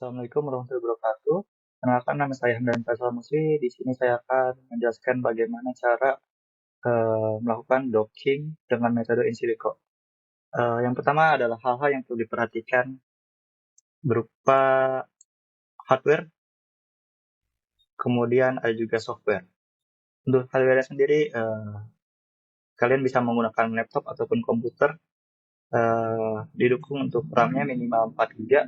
Assalamualaikum warahmatullahi wabarakatuh. Kenalkan nama saya Hamdan Faisal Musri. Di sini saya akan menjelaskan bagaimana cara melakukan docking dengan metode in silico. Yang pertama adalah hal-hal yang perlu diperhatikan berupa hardware, kemudian ada juga software. Untuk hardware sendiri, kalian bisa menggunakan laptop ataupun komputer. Didukung untuk RAM-nya minimal 4 GB.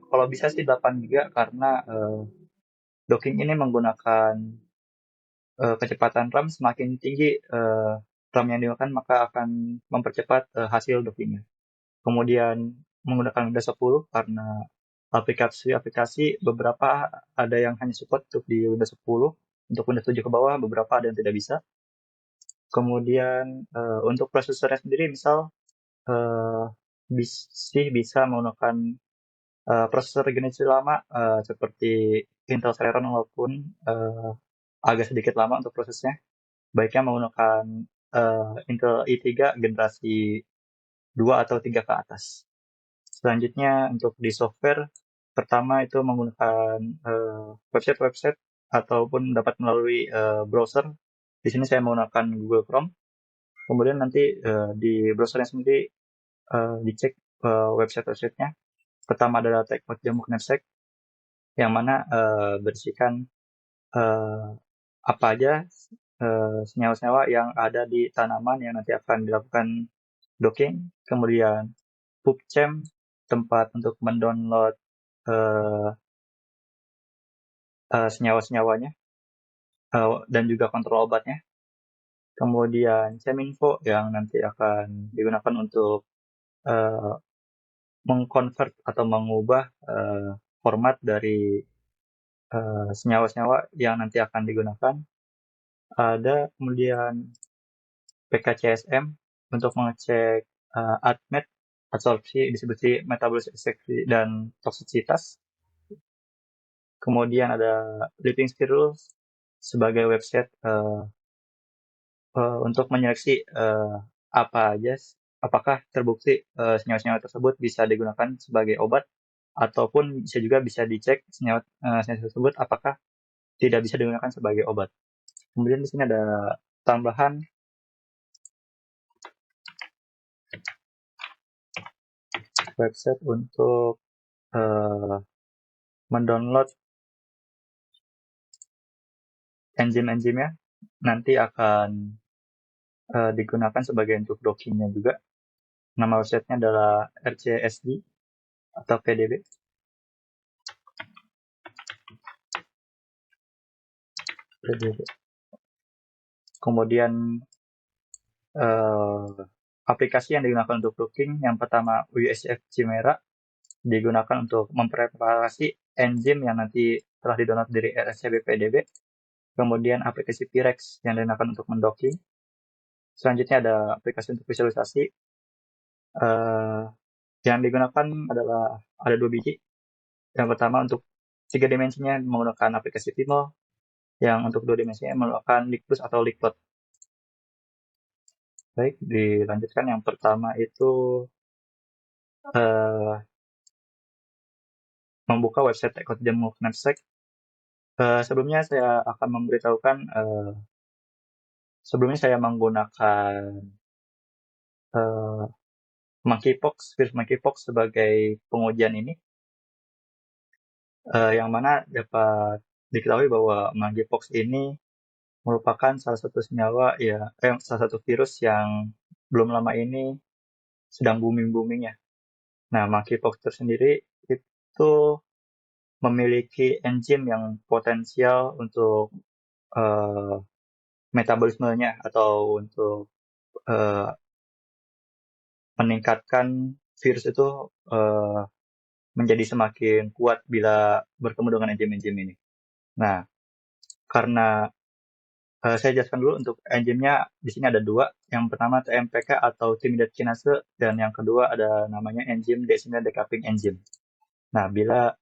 Kalau bisa sih 8 GB karena docking ini menggunakan kecepatan RAM. Semakin tinggi RAM yang digunakan maka akan mempercepat hasil dockingnya. Kemudian menggunakan Windows 10 karena aplikasi-aplikasi beberapa ada yang hanya support untuk di Windows 10, untuk Windows 7 ke bawah beberapa ada yang tidak bisa. Kemudian untuk prosesornya sendiri misal bisa menggunakan prosesor generasi lama seperti Intel Celeron walaupun agak sedikit lama untuk prosesnya. Baiknya menggunakan Intel i3 generasi 2 atau 3 ke atas. Selanjutnya untuk di software, pertama itu menggunakan website-website ataupun dapat melalui browser. Di sini saya menggunakan Google Chrome. Kemudian nanti di browsernya sendiri dicek website-websitenya. Pertama adalah Teknot Knapsack, yang mana berisikan apa aja senyawa-senyawa yang ada di tanaman yang nanti akan dilakukan docking. Kemudian PubChem, tempat untuk mendownload senyawa-senyawanya dan juga kontrol obatnya. Kemudian Cheminfo yang nanti akan digunakan untuk mengkonvert atau mengubah format dari senyawa-senyawa yang nanti akan digunakan. Ada kemudian PKCSM untuk mengecek ADMET, absorpsi, distribusi, metabolisme, ekstraksi, dan toksisitas. Kemudian ada Living Spirals sebagai website untuk menyeleksi apa aja, apakah terbukti senyawa-senyawa tersebut bisa digunakan sebagai obat, ataupun bisa dicek senyawa tersebut apakah tidak bisa digunakan sebagai obat. Kemudian di sini ada tambahan website untuk mendownload enzim-enzimnya, nanti akan digunakan sebagai untuk dockingnya juga. Nama websitenya adalah RCSD atau PDB. Kemudian aplikasi yang digunakan untuk docking, yang pertama USF Chimera, digunakan untuk mempreparasi enzim yang nanti telah didownload dari RSCB PDB. Kemudian aplikasi Pirex yang digunakan untuk mendocking. Selanjutnya ada aplikasi untuk visualisasi. Yang digunakan adalah ada 2 biji. Yang pertama untuk 3 dimensinya menggunakan aplikasi Tmol, yang untuk 2 dimensinya menggunakan Lickplus atau Lickplot. Baik, dilanjutkan. Yang pertama itu membuka website Teknot Knapsack. Sebelumnya saya akan memberitahukan sebelumnya saya menggunakan virus monkeypox sebagai pengujian ini, yang mana dapat diketahui bahwa monkeypox ini merupakan salah satu virus yang belum lama ini sedang booming-boomingnya. Nah, monkeypox tersendiri itu memiliki enzim yang potensial untuk metabolismenya atau untuk meningkatkan virus itu menjadi semakin kuat bila bertemu dengan enzim-enzim ini. Nah, karena saya jelaskan dulu untuk enzimnya. Di sini ada 2. Yang pertama TMPK atau thymidate kinase, dan yang kedua ada namanya enzim deoxynitrate decapping enzyme. Nah, bila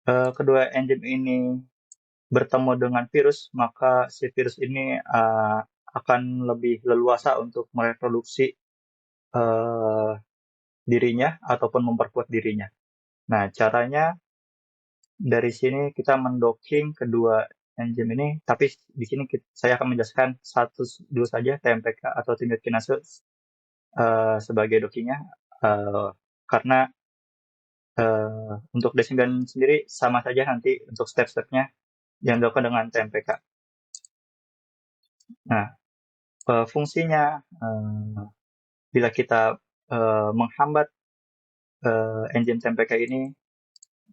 kedua enzim ini bertemu dengan virus, maka si virus ini akan lebih leluasa untuk mereproduksi dirinya ataupun memperkuat dirinya. Nah, caranya dari sini kita mendocking kedua engine ini, tapi di sini saya akan menjelaskan satu dulu saja TMPK atau tingkat kinase sebagai dockingnya, karena untuk D9 sendiri sama saja nanti untuk step-stepnya yang dilakukan dengan TMPK. Nah, fungsinya bila kita menghambat engine TMPK ini,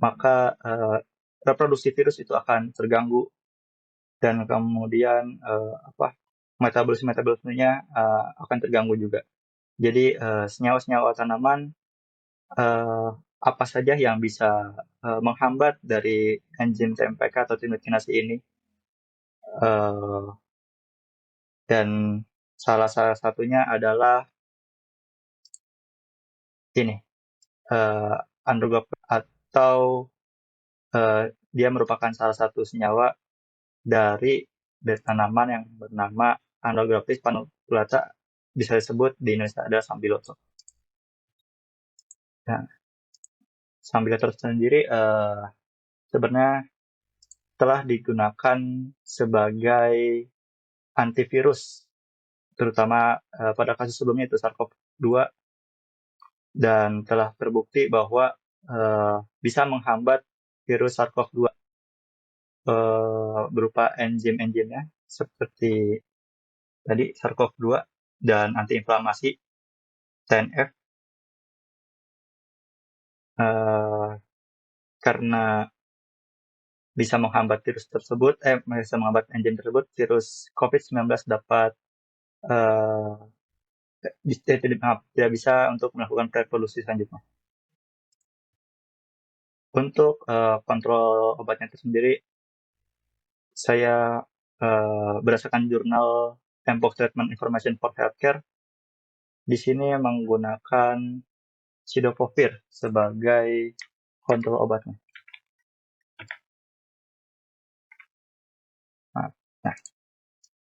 maka reproduksi virus itu akan terganggu dan kemudian metabolismenya akan terganggu juga. Jadi senyawa-senyawa tanaman apa saja yang bisa menghambat dari enzim TMPK atau trimethylkinase kinase ini, dan salah satunya adalah ini, androgap atau dia merupakan salah satu senyawa dari tanaman yang bernama Andrographis paniculata, bisa disebut di Indonesia ada Sambiloto. Nah, Sambiloto sendiri sebenarnya telah digunakan sebagai antivirus, terutama pada kasus sebelumnya itu SARS-CoV-2, dan telah terbukti bahwa bisa menghambat virus SARS-CoV-2 berupa enzim-enzimnya seperti tadi SARS-CoV-2 dan antiinflamasi TNF, karena bisa menghambat virus tersebut, bisa menghambat enzim tersebut, virus COVID-19 dapat tidak bisa untuk melakukan reproduksi selanjutnya. Untuk kontrol obatnya itu sendiri, saya berdasarkan jurnal Mpox Treatment Information for Healthcare, di sini menggunakan cidofovir sebagai kontrol obatnya. Nah,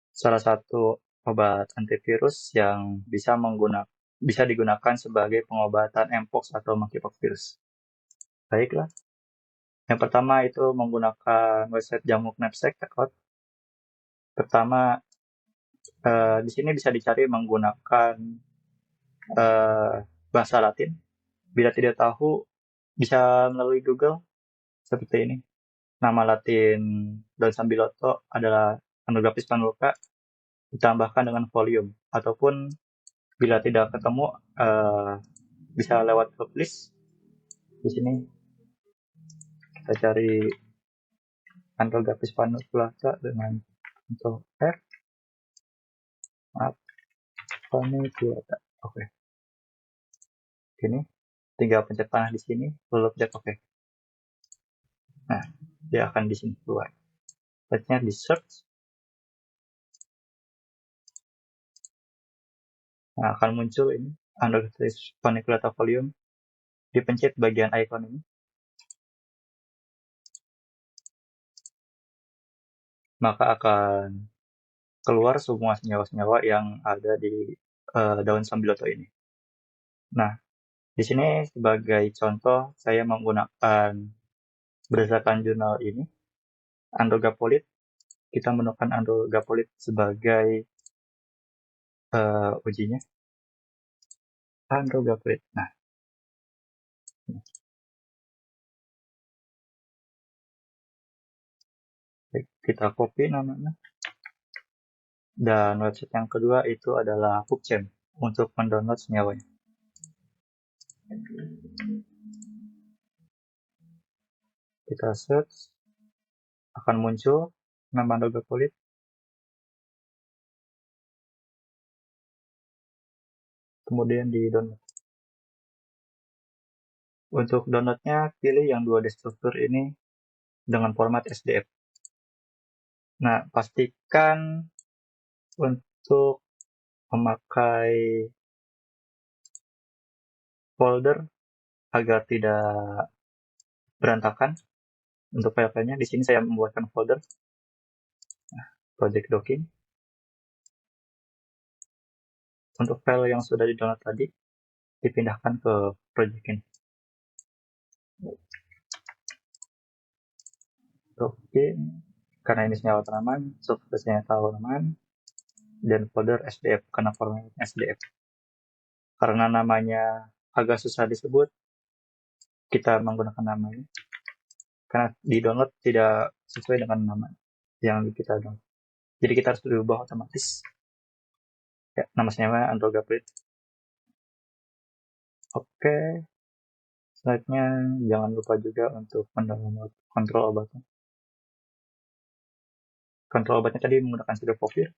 salah satu obat antivirus yang bisa digunakan sebagai pengobatan Mpox atau monkeypox virus. Baiklah, yang pertama itu menggunakan website Jamuk Knapsack Checkout. Pertama, di sini bisa dicari menggunakan bahasa Latin. Bila tidak tahu, bisa melalui Google seperti ini. Nama Latin daun sambiloto adalah Andrographis panulka, ditambahkan dengan volume. Ataupun bila tidak ketemu, bisa lewat help list. Di sini kita cari Andrographis panulka dengan untuk F. Panulka. Oke. Ini tinggal pencet panah di sini, lalu pencet OK. Nah, dia akan di sini keluar. Pencetnya di search. Nah, akan muncul ini Andrographis paniculata volume. Dipencet bagian icon ini. Maka akan keluar semua senyawa-senyawa yang ada di daun sambiloto ini. Nah, di sini sebagai contoh saya menggunakan berdasarkan jurnal ini Androgapolit. Kita menggunakan Androgapolit sebagai ujinya. Androgapolit. Nah, kita copy namanya. Dan website yang kedua itu adalah PubChem untuk mendownload senyawanya. Kita search, akan muncul nama Androgapolit. Kemudian di download. Untuk downloadnya, pilih yang 2D struktur ini dengan format SDF. Nah, pastikan untuk memakai folder agar tidak berantakan. Untuk file-filenya, di sini saya membuatkan folder. Nah, project docking. Untuk file yang sudah di-download tadi, dipindahkan ke project ini. login, karena ini senyawa tanaman, subfolder tanaman, dan folder SDF, karena format SDF. Karena namanya agak susah disebut, kita menggunakan nama ini. Karena di download tidak sesuai dengan nama yang kita download. Jadi kita harus berubah otomatis. Ya, nama senyawa Androgapril. Oke. Selanjutnya jangan lupa juga untuk mendownload kontrol obatnya. Kontrol obatnya tadi menggunakan Sidofovir.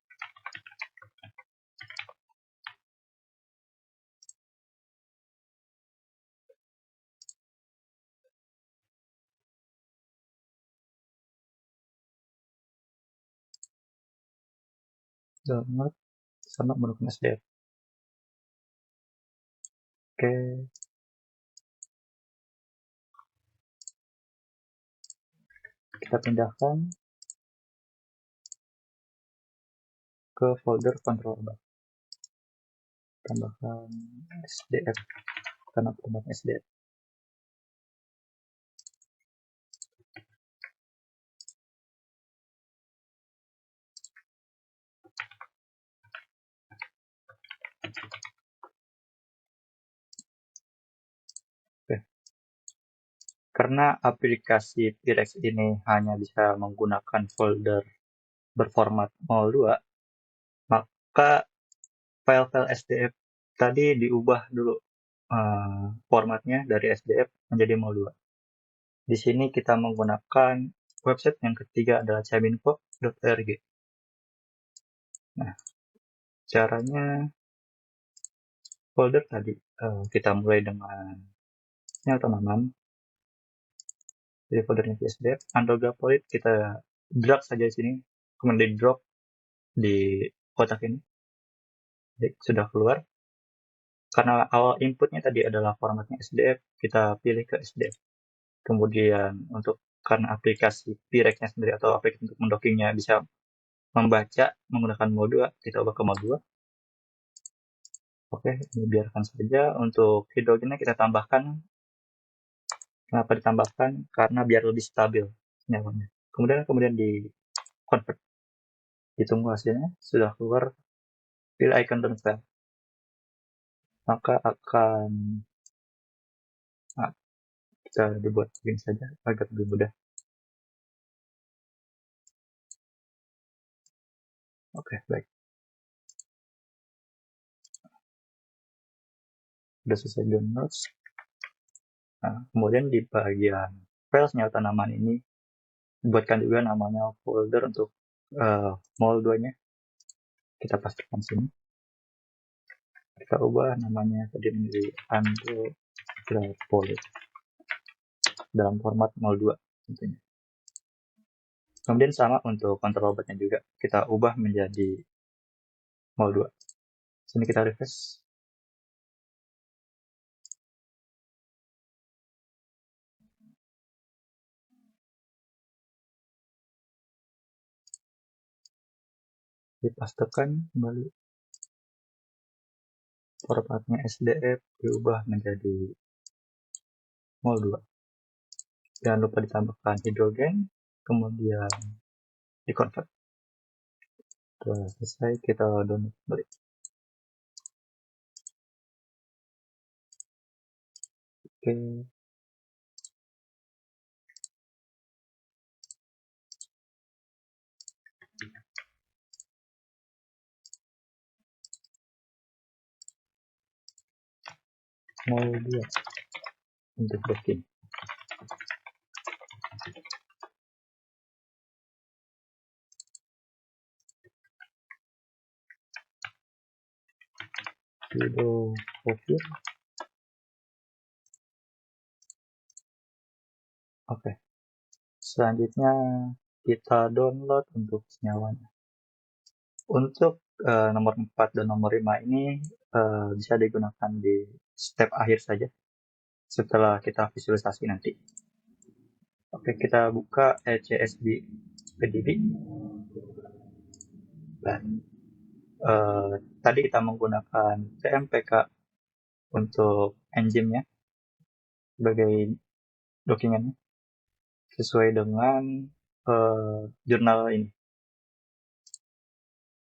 Download sama menggunakan SDF. Oke. Kita pindahkan ke folder kontrol obat. Tambahkan SDF karena format SDF. Oke. Karena aplikasi Pirex ini hanya bisa menggunakan folder berformat mol2, maka file-file SDF tadi diubah dulu formatnya dari SDF menjadi mol2. Di sini kita menggunakan website yang ketiga adalah caminfo.org. Nah, caranya folder tadi kita mulai dengan senyawa tanaman. Jadi foldernya SDF, Androgapril kita drag saja di sini, kemudian di drop di kotak ini. Jadi sudah keluar. Karena awal inputnya tadi adalah formatnya SDF, kita pilih ke SDF. Kemudian karena aplikasi Pirex-nya sendiri atau aplikasi untuk mendockingnya bisa membaca menggunakan mode 2, kita ubah ke mode 2. Oke, ini biarkan saja. Untuk hidrogennya kita tambahkan. Kenapa ditambahkan? Karena biar lebih stabil senyawanya. Kemudian di convert. Ditunggu hasilnya, sudah keluar, pilih icon download file. Maka akan bisa dibuat begini saja agar lebih mudah. Oke, baik. Sudah selesai download. Nah, kemudian di bagian file senyawa tanaman ini, buatkan juga namanya folder untuk mol2-nya. Kita pastikan sini. Kita ubah namanya tadi menjadi Androgapril dalam format mol2 tentunya. Kemudian sama untuk kontrol obatnya juga, kita ubah menjadi mol2. Sini kita refresh. Dipastikan kembali formatnya SDF diubah menjadi mol2. Jangan lupa ditambahkan hidrogen, kemudian di-convert. Setelah selesai, kita download kembali. Oke. mol2 untuk docking. Sidofovir. Oke. Selanjutnya kita download untuk senyawanya. Untuk nomor 4 dan nomor 5 ini bisa digunakan di step akhir saja setelah kita visualisasi nanti. Oke, kita buka ECSB PDB. Dan tadi kita menggunakan TMPK untuk engine-nya sebagai dockingannya sesuai dengan jurnal ini.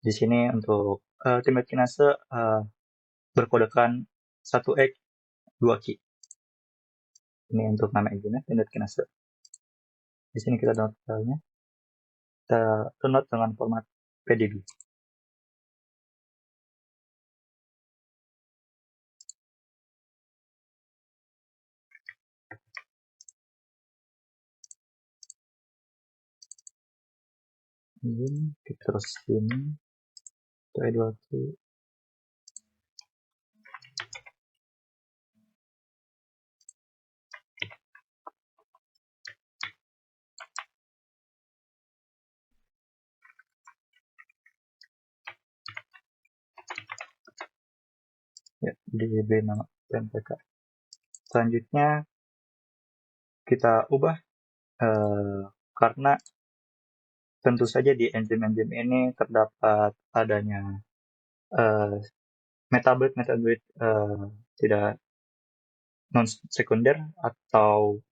Di sini untuk Template Kinase berkodekan 1 X 2 key. Ini untuk nama engine Template Kinase. Di sini kita download filenya. Kita download dengan format PDB. Ini kita terus sini. Kita 2 key. Ya, diberi nama TMPK. Selanjutnya kita ubah karena tentu saja di enzim-enzim ini terdapat adanya metabolit tidak non sekunder atau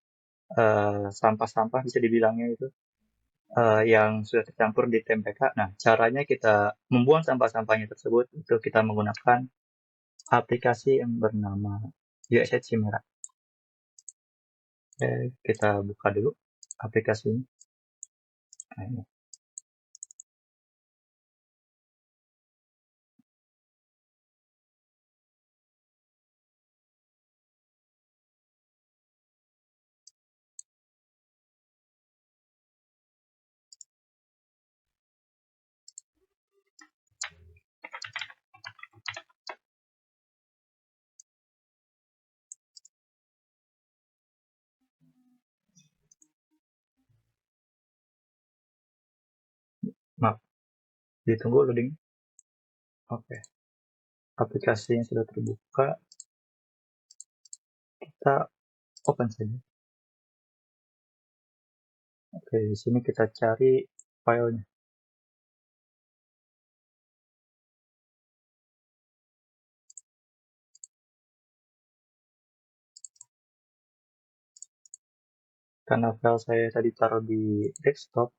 sampah-sampah bisa dibilangnya itu yang sudah tercampur di TMPK. Nah, caranya kita membuang sampah-sampahnya tersebut itu kita menggunakan aplikasi yang bernama USH Chimera. Oke, kita buka dulu aplikasinya. Nah, ini. Maaf, ditunggu loading. Oke, aplikasinya sudah terbuka. Kita open saja. Oke, di sini kita cari filenya. Karena file saya tadi taruh di desktop,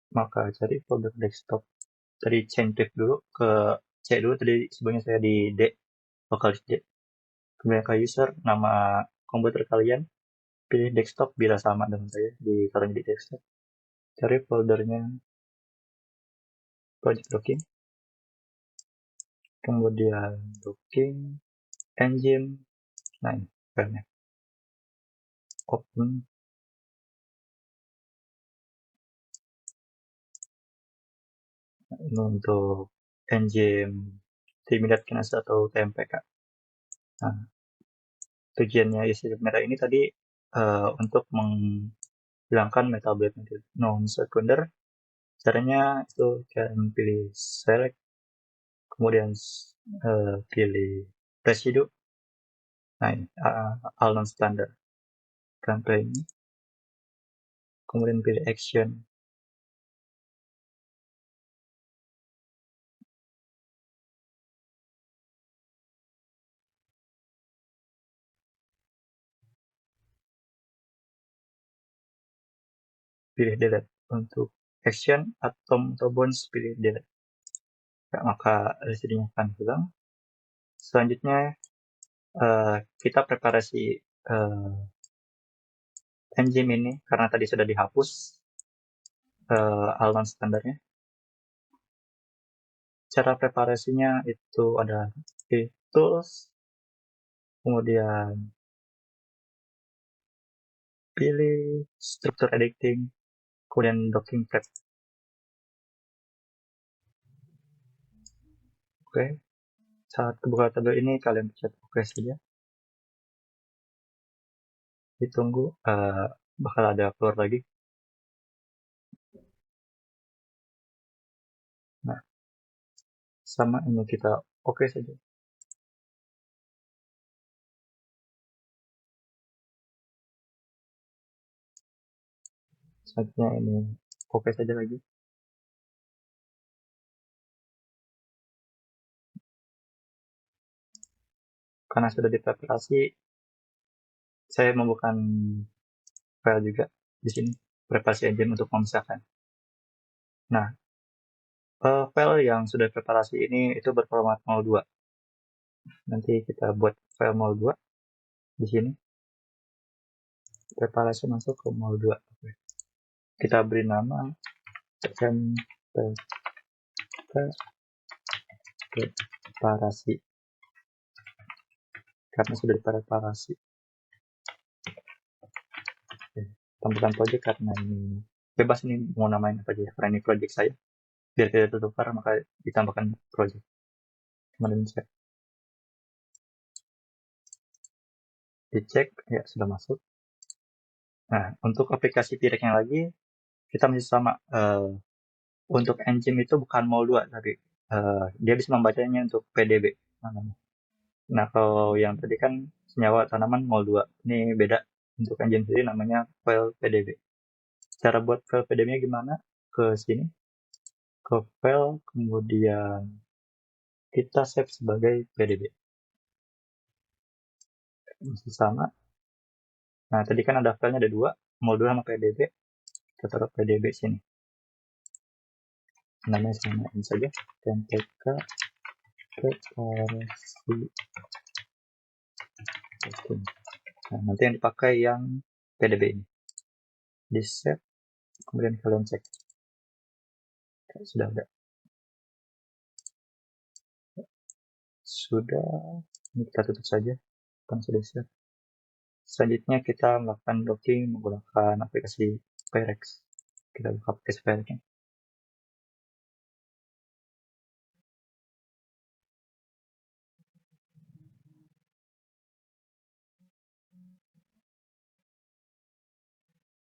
maka cari folder desktop. Tadi change div dulu ke C dulu, tadi sebelumnya saya di D, lokalis D. Kemudian ke user, nama komputer kalian, pilih desktop bila sama dengan saya, ditaruh di desktop. Cari foldernya project docking, kemudian docking, engine, nah ini filenya. Open. Ini untuk engine Template Kinase atau TMPK. Nah, tujuannya isi merah ini tadi untuk menghilangkan metabolit non sekunder. Caranya itu kalian pilih select, kemudian pilih residue. Nah, ini all non standard. Kalian pilih ini, kemudian pilih action. Pilih delete. Untuk action, atom atau bonds pilih delete. Ya, maka residunya akan hilang. Selanjutnya kita preparasi enzim ini karena tadi sudah dihapus alon standarnya. Cara preparasinya itu ada di tools, kemudian pilih structure editing, kemudian docking prep. Oke, saat kebuka tabel ini kalian pencet oke saja. Ditunggu, bakal ada keluar lagi. Nah, sama ini kita oke saja. Selanjutnya ini oke saja lagi. Karena sudah dipreparasi, saya membuka file juga di sini. preparasi engine untuk memisahkan. Nah, file yang sudah preparasi ini itu berformat 02. Nanti kita buat file 02 di sini. Preparasi masuk ke 02. Kita beri nama sampel preparasi karena sudah dipreparasi. Tambahkan project karena ini bebas, ini mau namain apa aja karena ini project saya, biar tidak tertukar maka ditambahkan project. Kemudian cek, dicek ya sudah masuk. Nah, untuk aplikasi T-Rex-nya lagi kita masih sama. Untuk engine itu bukan mol 2 tapi dia bisa membacanya untuk PDB namanya. Nah, kalau yang tadi kan senyawa tanaman mol 2, ini beda. Untuk engine sendiri namanya file PDB. Cara buat file PDB-nya gimana? Ke sini, ke file, kemudian kita save sebagai PDB. Masih sama. Nah, tadi kan ada filenya ada dua, mol 2 sama PDB. Kita taruh PDB sini. Namanya samain saja, MPK preparasi. Nah, nanti yang dipakai yang PDB ini. Di save, kemudian kalian cek. Sudah ada. Sudah, ini kita tutup saja. Kan sudah save. Selanjutnya kita melakukan docking menggunakan aplikasi Pyrex. Kita buka aplikasi Pyrex.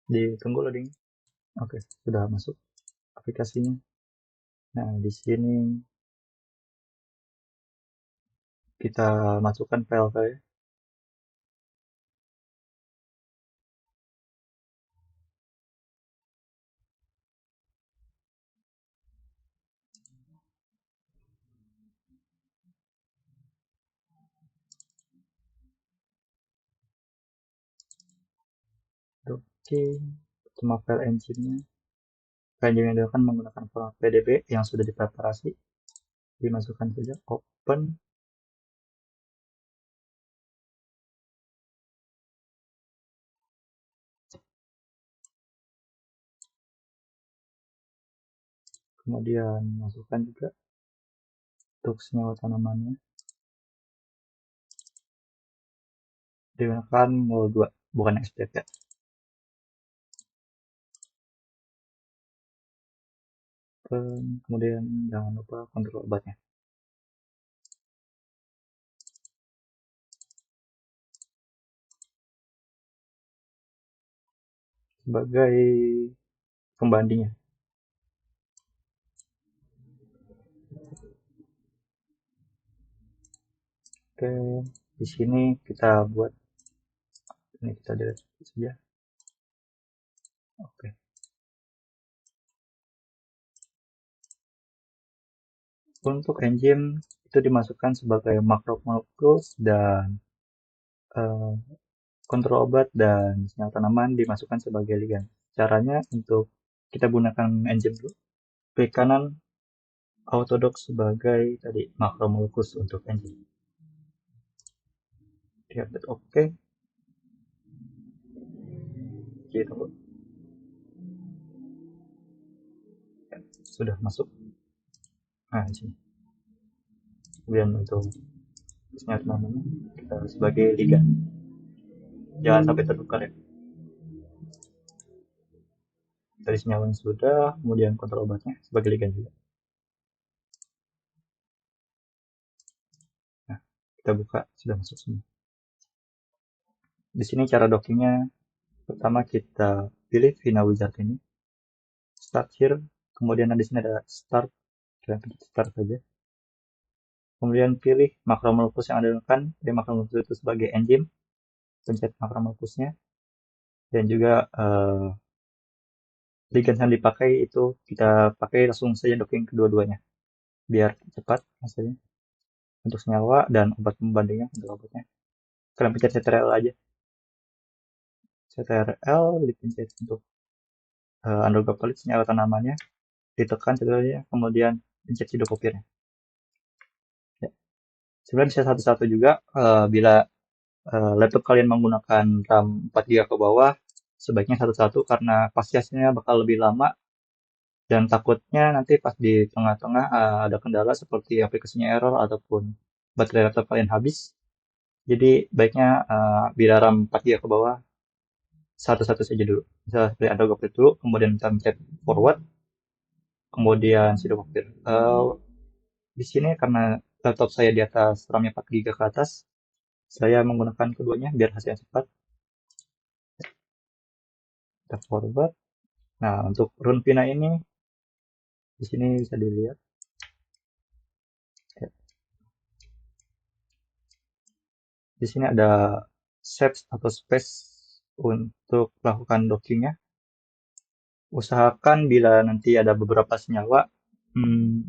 Ditunggu loading. Oke, sudah masuk aplikasinya. Nah, di sini kita masukkan file-file. Docking, cuma file engine-nya. File engine yang dilakukan menggunakan format PDB yang sudah dipreparasi. Dimasukkan saja, open. Kemudian masukkan juga untuk senyawa tanamannya. Digunakan mol 2, bukan SPP. Kemudian jangan lupa kontrol obatnya. Sebagai pembandingnya. Oke, di sini kita buat ini, kita delete saja. Oke. Untuk engine itu dimasukkan sebagai makro-molecules dan kontrol obat dan senyawa tanaman dimasukkan sebagai ligand. Caranya untuk kita gunakan engine dulu. Klik kanan autodoc sebagai tadi makromolecules untuk engine. Diupdate oke. Kita tunggu. Ya, sudah masuk. Nah, di sini. Kemudian untuk senyawa tanamannya kita sebagai ligand. Jangan sampai tertukar ya. Dari senyawanya sudah, kemudian kontrol obatnya sebagai ligand juga. Nah, kita buka, sudah masuk semua. Di sini cara dockingnya, pertama kita pilih Vina Wizard ini, start here, kemudian di sini ada start, kita pencet start saja. Kemudian pilih makromolecules yang Anda gunakan, pilih makromolecules itu sebagai enzim, pencet makromoleculesnya, dan juga ligand yang dipakai itu kita pakai langsung saja docking kedua-duanya, biar cepat hasilnya. Untuk senyawa dan obat pembandingnya untuk obatnya, kalian pencet CTRL aja. CTRL dipencet untuk undoubtedly senyawa tanamannya, ditekan cederanya, kemudian pencet sido kopirnya. Ya. Sebenarnya bisa satu-satu juga bila laptop kalian menggunakan RAM 4 GB ke bawah, sebaiknya satu-satu karena pasti hasilnya bakal lebih lama dan takutnya nanti pas di tengah-tengah ada kendala seperti aplikasinya error ataupun baterai laptop kalian habis. Jadi baiknya bila RAM 4 GB ke bawah, satu-satu saja dulu. Misalnya seperti ada GoPro dulu, kemudian kita mencet forward, kemudian sudah kopir. Di sini karena laptop saya di atas RAM-nya 4 GB ke atas, saya menggunakan keduanya biar hasilnya cepat. Kita forward. Nah, untuk run pina ini di sini bisa dilihat. Ya, di sini ada set atau space untuk melakukan dockingnya. Usahakan bila nanti ada beberapa senyawa, hmm,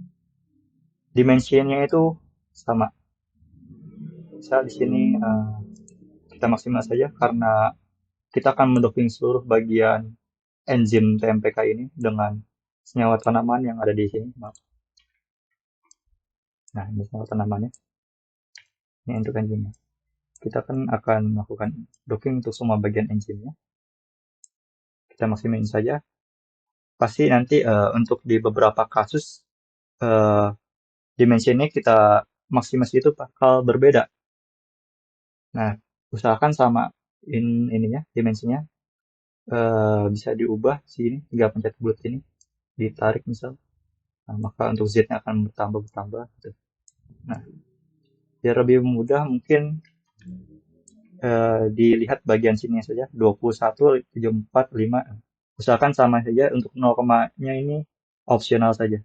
dimensinya itu sama. Misal di sini kita maksimal saja karena kita akan mendocking seluruh bagian enzim TMPK ini dengan senyawa tanaman yang ada di sini. Maaf. Nah, ini senyawa tanamannya. Ini untuk enzimnya. Kita kan akan melakukan docking untuk semua bagian enzimnya. Kita maksimalin saja. Pasti nanti untuk di beberapa kasus uh, dimensinya kita maksimasi itu bakal berbeda. Nah, usahakan sama ininya dimensinya bisa diubah sini 3 pencet bulat ini ditarik misal. Nah, maka untuk Z-nya akan bertambah gitu. Nah, biar lebih mudah mungkin dilihat bagian sini saja 21, 74, 5. Usahakan sama saja untuk 0, nya ini opsional saja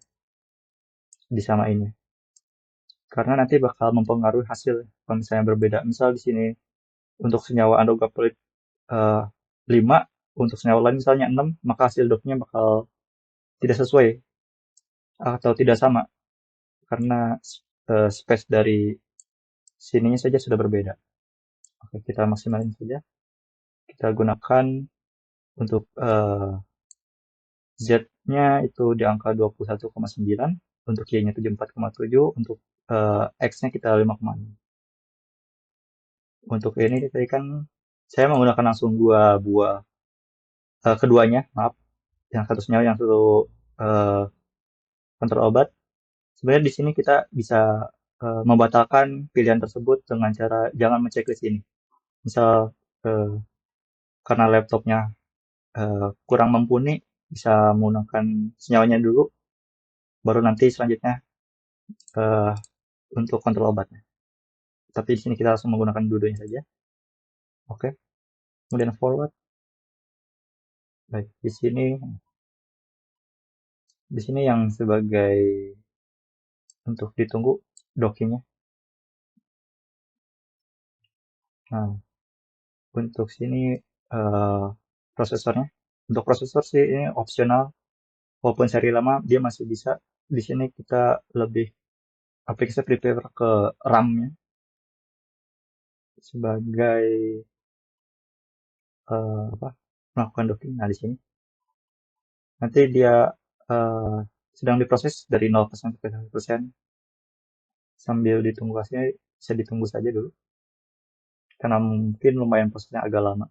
disamainnya. Karena nanti bakal mempengaruhi hasil kalau misalnya berbeda. Misal di sini untuk senyawa androgapolit 5, untuk senyawa lain misalnya 6, maka hasil dopnya bakal tidak sesuai atau tidak sama karena space dari sininya saja sudah berbeda. Oke, kita maksimalin saja. Kita gunakan untuk Z-nya itu di angka 21,9, untuk Y-nya 74,7, untuk X-nya kita 5,6. Untuk ini tadi kan saya menggunakan langsung dua buah keduanya, maaf, yang satu senyawa, yang satu uh, kontrol obat. Sebenarnya di sini kita bisa membatalkan pilihan tersebut dengan cara jangan menceklis ini. Misal karena laptopnya kurang mumpuni, bisa menggunakan senyawanya dulu, baru nanti selanjutnya uh, untuk kontrol obatnya. Tapi di sini kita langsung menggunakan dua-duanya saja. Oke, kemudian forward. Baik, di sini yang sebagai untuk ditunggu dockingnya. Nah, untuk sini uh, prosesornya. Untuk prosesor sih ini opsional. Walaupun seri lama dia masih bisa. Di sini kita lebih aplikasi prefer ke RAM-nya sebagai apa, melakukan docking. Nah, di sini nanti dia uh, sedang diproses dari 0% sampai 100%. Sambil ditunggu hasilnya, bisa ditunggu saja dulu karena mungkin lumayan prosesnya agak lama.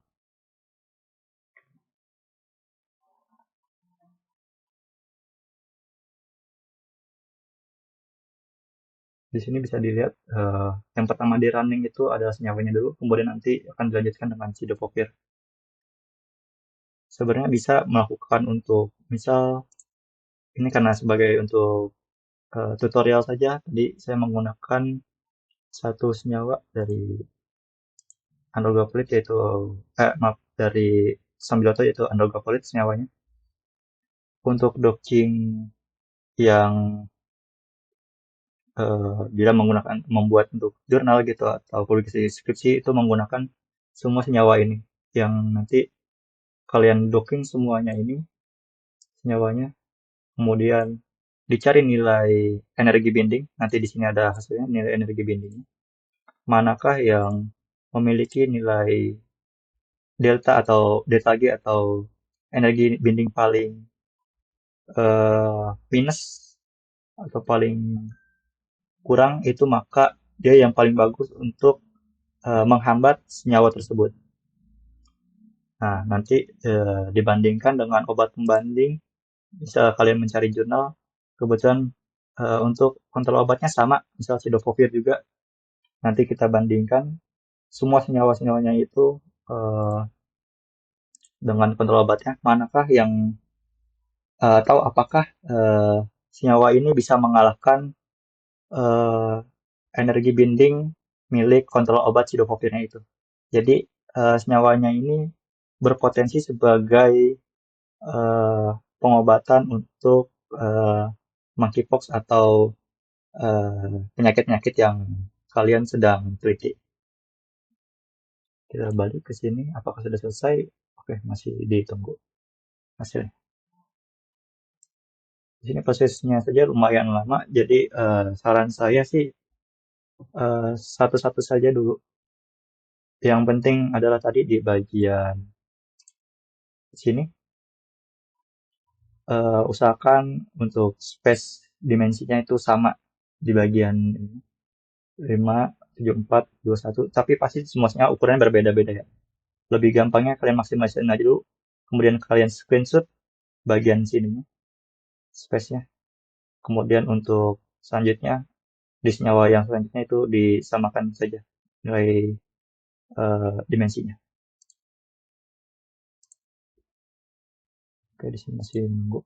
Di sini bisa dilihat yang pertama di running itu adalah senyawanya dulu, kemudian nanti akan dilanjutkan dengan sidopopir. Sebenarnya bisa melakukan untuk misal ini karena sebagai untuk tutorial saja, tadi saya menggunakan satu senyawa dari androgapolit yaitu maaf, dari Sambiloto yaitu androgapolit senyawanya. Untuk docking yang bila menggunakan membuat untuk jurnal gitu atau publikasi skripsi itu menggunakan semua senyawa ini yang nanti kalian docking semuanya ini senyawanya, kemudian dicari nilai energi binding. Nanti di sini ada hasilnya nilai energi bindingnya. Manakah yang memiliki nilai delta G atau energi binding paling minus atau paling kurang itu, maka dia yang paling bagus untuk menghambat senyawa tersebut. Nah, nanti dibandingkan dengan obat pembanding, bisa kalian mencari jurnal. Kebetulan untuk kontrol obatnya sama, misal Cidofovir juga. Nanti kita bandingkan semua senyawa-senyawanya itu dengan kontrol obatnya, manakah yang atau apakah senyawa ini bisa mengalahkan eh, energi binding milik kontrol obat Cidofovirnya itu. Jadi senyawanya ini berpotensi sebagai pengobatan untuk monkeypox atau penyakit-penyakit yang kalian sedang teliti. Kita balik ke sini, apakah sudah selesai? Oke, masih ditunggu hasilnya. Di sini prosesnya saja lumayan lama, jadi saran saya sih satu-satu saja dulu. Yang penting adalah tadi di bagian sini, usahakan untuk space dimensinya itu sama di bagian 5, 7, 4, 2, 1, tapi pasti semuanya ukurannya berbeda-beda ya. Lebih gampangnya kalian maksimalkan aja dulu, kemudian kalian screenshot bagian sininya, space-nya. Kemudian untuk selanjutnya, di senyawa yang selanjutnya itu disamakan saja nilai dimensinya. Oke, di sini masih nunggu.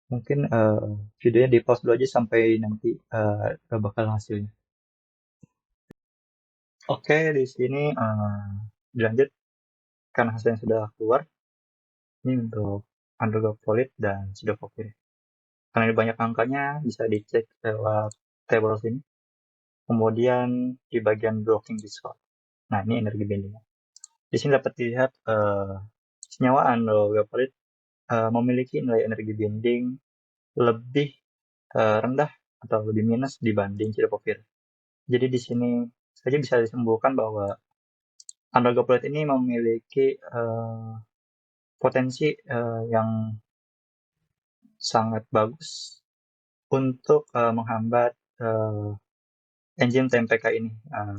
Mungkin videonya di pause dulu aja sampai nanti bakal hasilnya. Oke, di sini dilanjut karena hasilnya sudah keluar. Ini untuk Androgopolit dan Cidofovir. Karena ini banyak angkanya, bisa dicek lewat table sini. Kemudian di bagian blocking Discord. Nah, ini energi bindingnya. Di sini dapat dilihat senyawa Androgopolit memiliki nilai energi binding lebih rendah atau lebih minus dibanding Cidofovir. Jadi di sini saja bisa disimpulkan bahwa Androgopolit ini memiliki potensi yang sangat bagus untuk menghambat enzim TMPK ini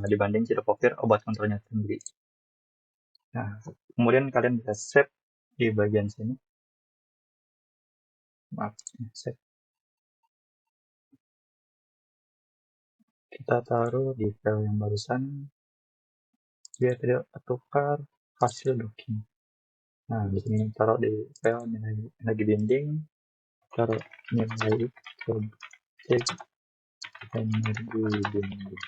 dibanding Cidofovir obat kontrolnya sendiri. Nah, kemudian kalian bisa save di bagian sini. Maaf, save. Kita taruh di file yang barusan biar tidak tertukar hasil docking. Nah, di sini taruh di file nilai energi binding, taruh nilai objek energi binding.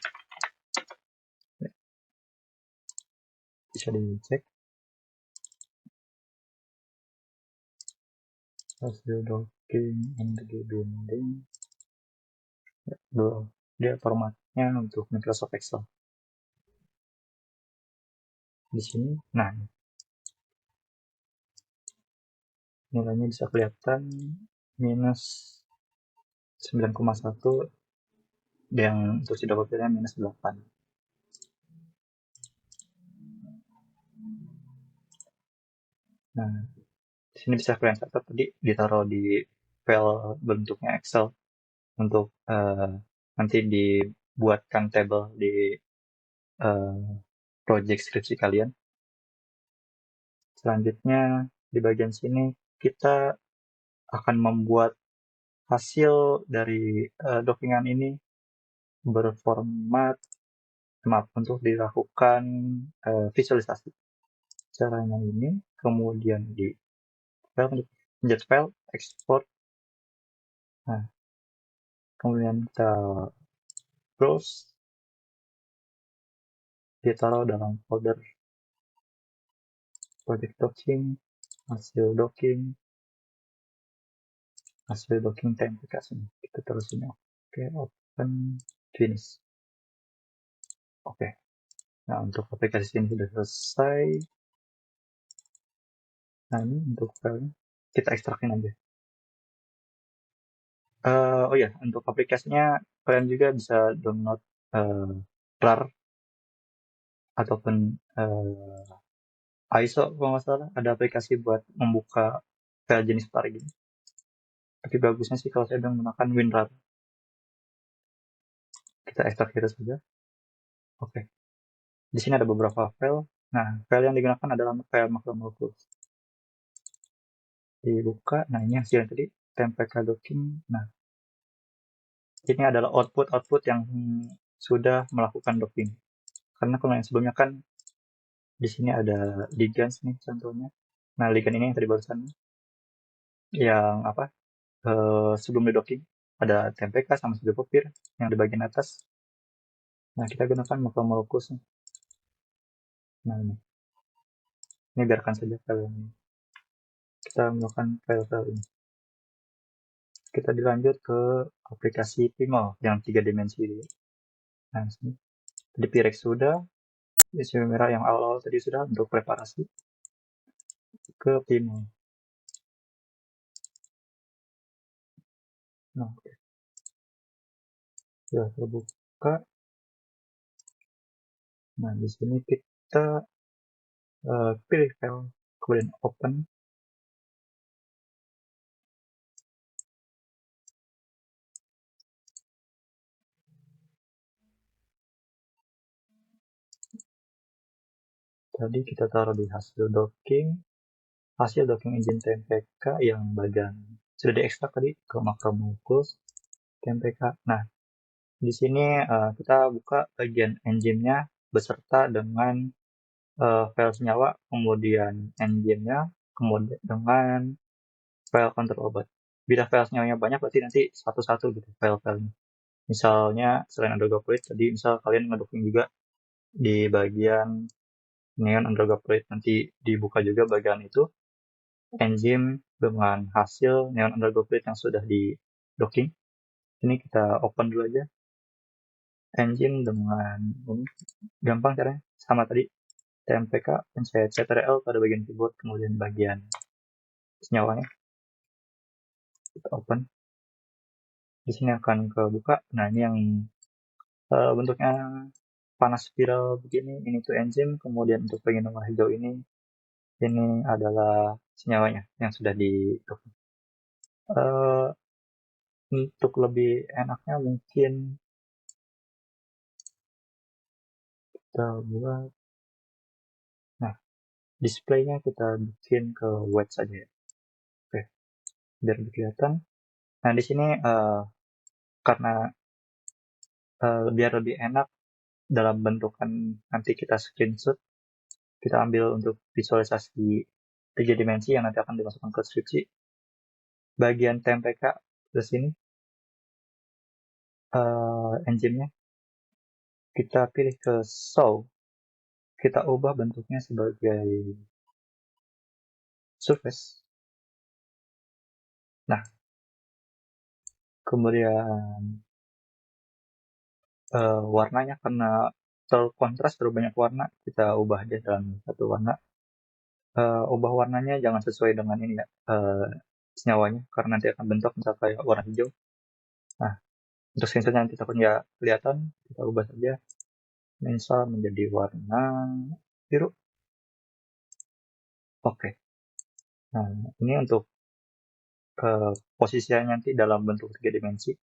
Bisa dicek hasil docking energi binding. Dia formatnya untuk Microsoft Excel. Di sini, nah nilainya bisa kelihatan minus 9,1, yang untuk Cidofovir minus 8. Nah, di sini bisa kalian catat tadi ditaruh di file bentuknya Excel untuk nanti dibuatkan table di project skripsi kalian. Selanjutnya di bagian sini kita akan membuat hasil dari dockingan ini berformat untuk dilakukan visualisasi. Caranya ini, kemudian di file, pencet file, export. Nah, kemudian kita browse, ditaruh dalam folder project docking, hasil docking TMPK sini. Kita taruh sini. Oke, open, finish. Oke. Nah, untuk aplikasi ini sudah selesai. Nah, ini untuk filenya kita ekstrakin aja. Oh ya, untuk aplikasinya kalian juga bisa download RAR ataupun ISO kalau nggak salah. Ada aplikasi buat membuka file jenis RAR gini. Tapi bagusnya sih kalau saya menggunakan WinRAR. Kita ekstrak itu saja. Oke. Di sini ada beberapa file. Nah, file yang digunakan adalah file macro-module. Dibuka. Nah, ini hasil tadi tmpk docking. Nah, ini adalah output yang sudah melakukan docking. Karena kalau yang sebelumnya kan di sini ada ligands nih contohnya. Nah, ligand ini yang tadi barusan yang apa? Sebelum di docking ada tmpk sama pir yang di bagian atas. Nah, kita gunakan macro-molecules. Nah, ini biarkan saja file ini. Kita melakukan file-file ini. Kita dilanjut ke aplikasi Pimal yang 3 dimensi ini. Nah, sini. Tadi Pirex sudah, isi merah yang awal-awal tadi sudah untuk preparasi ke Pimal. Nah, oke. Ya, terbuka. Nah, di sini kita pilih file, kemudian open. Tadi kita taruh di hasil docking engine tmpk yang bagian sudah diekstrak tadi ke macro-molecules tmpk. Nah, di sini kita buka bagian engine-nya beserta dengan file senyawa, kemudian engine-nya, kemudian dengan file kontrol obat. Bila file senyawanya banyak, berarti nanti satu-satu gitu file-filenya. Misalnya, selain undergo fluid, tadi misal kalian ngedocking juga di bagian neon undergo fluid, nanti dibuka juga bagian itu, enzim dengan hasil neon undergo fluid yang sudah di docking. Ini kita open dulu aja. Enzim dengan gampang caranya, sama tadi tmpk, pencet ctrl pada bagian keyboard, kemudian bagian senyawanya kita open. Di sini akan kebuka. Nah, ini yang bentuknya panas spiral begini. Ini tuh enzim. Kemudian untuk bagian nomor hijau ini adalah senyawanya yang sudah di untuk lebih enaknya mungkin kita buat, nah, displaynya kita bikin ke white saja ya. Oke, biar lebih kelihatan. Nah, di sini karena biar lebih enak dalam bentukan nanti kita screenshot, kita ambil untuk visualisasi 3 dimensi yang nanti akan dimasukkan ke skripsi. Bagian tmpk ke sini, engine-nya kita pilih ke show, kita ubah bentuknya sebagai surface. Nah, kemudian warnanya karena terlalu kontras, terlalu banyak warna, kita ubah dia dalam satu warna. Ubah warnanya jangan sesuai dengan ini ya, senyawanya, karena nanti akan bentuk misalnya kayak warna hijau. Nah, untuk screenshotnya nanti takutnya kelihatan, kita ubah saja misal menjadi warna biru. Oke. Nah, ini untuk posisinya nanti dalam bentuk 3 dimensi.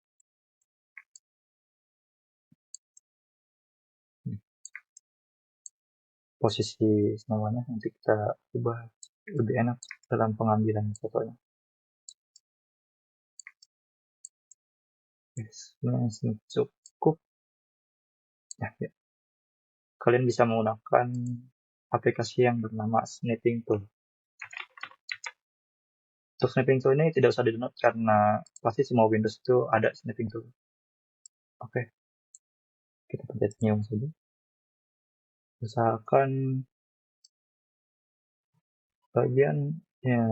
Posisi semuanya nanti kita ubah lebih enak dalam pengambilan fotonya. Yes, ini cukup. Ya. Kalian bisa menggunakan aplikasi yang bernama Snipping Tool. Untuk Snipping Tool ini tidak usah di-download karena pasti semua Windows itu ada Snipping Tool. Oke, kita pencet new saja. Usahakan bagian ya,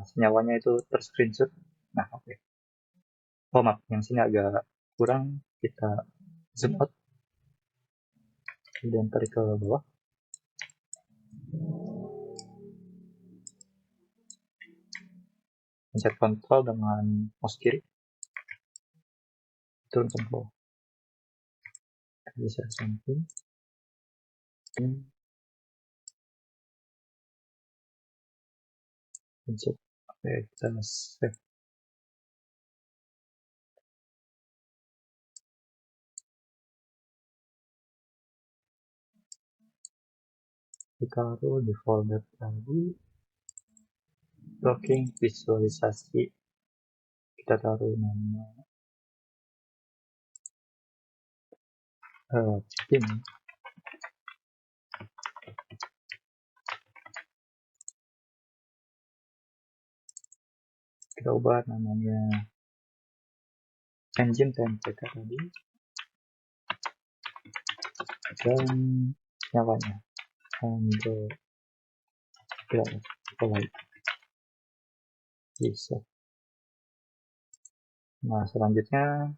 senyawanya itu terscreenshot. Nah, oke. Oh, maaf, yang sini agak kurang. Kita zoom out. Kemudian tarik ke bawah. Pencet kontrol dengan mouse kiri. turunkan ke bawah. Bisa samping. Oke, kita save. Kita taruh di folder tadi, logging visualisasi, kita taruh nama tim, kita ubah namanya engine TMPK tadi, dan nyawanya Android bisa. Nah, selanjutnya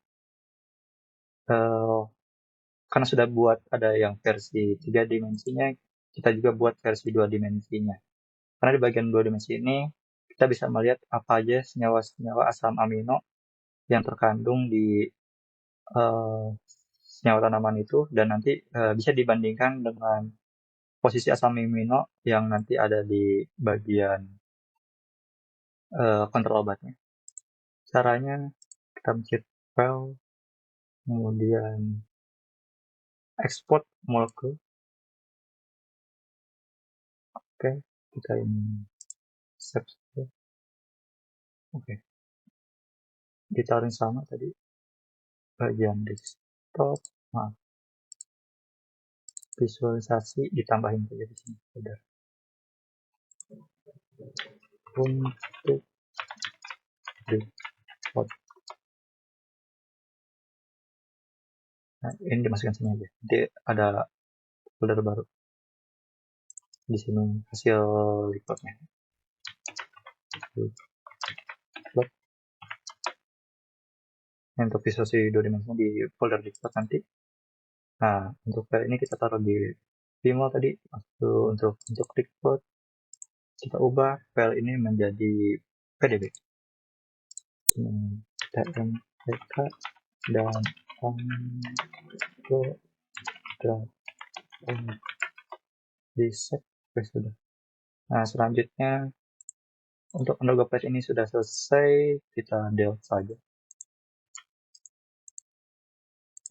karena sudah buat ada yang versi 3 dimensinya, kita juga buat versi 2 dimensinya. Karena di bagian 2 dimensi ini kita bisa melihat apa aja senyawa-senyawa asam amino yang terkandung di senyawa tanaman itu, dan nanti bisa dibandingkan dengan posisi asam amino yang nanti ada di bagian kontrol obatnya. Caranya kita mencet file, kemudian export molekul. Oke, kita ini save. Oke, ditaruh sama tadi bagian desktop. Nah, visualisasi ditambahin saja di sini folder untuk report. Nah, ini dimasukkan sini aja. Nanti ada folder baru di sini hasil reportnya. Untuk visualisasi 2 dimensi di folder report nanti. Nah, untuk file ini kita taruh di Vimeo tadi. Untuk report kita ubah file ini menjadi PDB. TMPK dan di set. Sudah. Nah, selanjutnya untuk undergo plate ini sudah selesai, kita delete saja.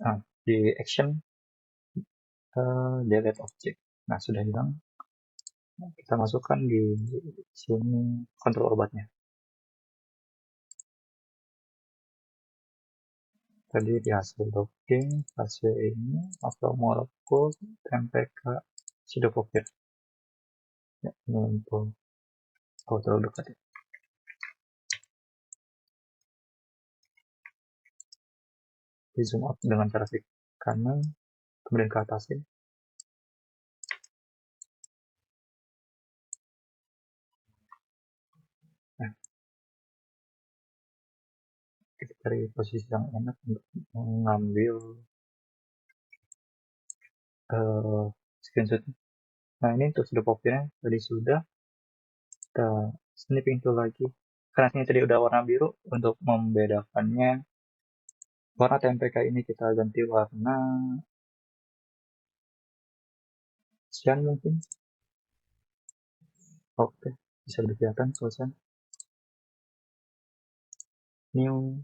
Nah, di action delete object. Nah, sudah hilang. Kita masukkan di sini kontrol obatnya. Tadi di hasil logging, hasil ini atau molekul MPK Sidofovir. Ya, ini untuk terlalu dekat ya. Di zoom out dengan cara klik kanan, kemudian ke atasin. Nah, kita cari posisi yang enak untuk mengambil screenshot. Nah, ini untuk Sidofovir tadi sudah. Kita snipping tool lagi. Karena ini tadi udah warna biru, untuk membedakannya warna TMPK ini kita ganti warna cyan mungkin. Oke, bisa lebih kelihatan kalau cyan. New,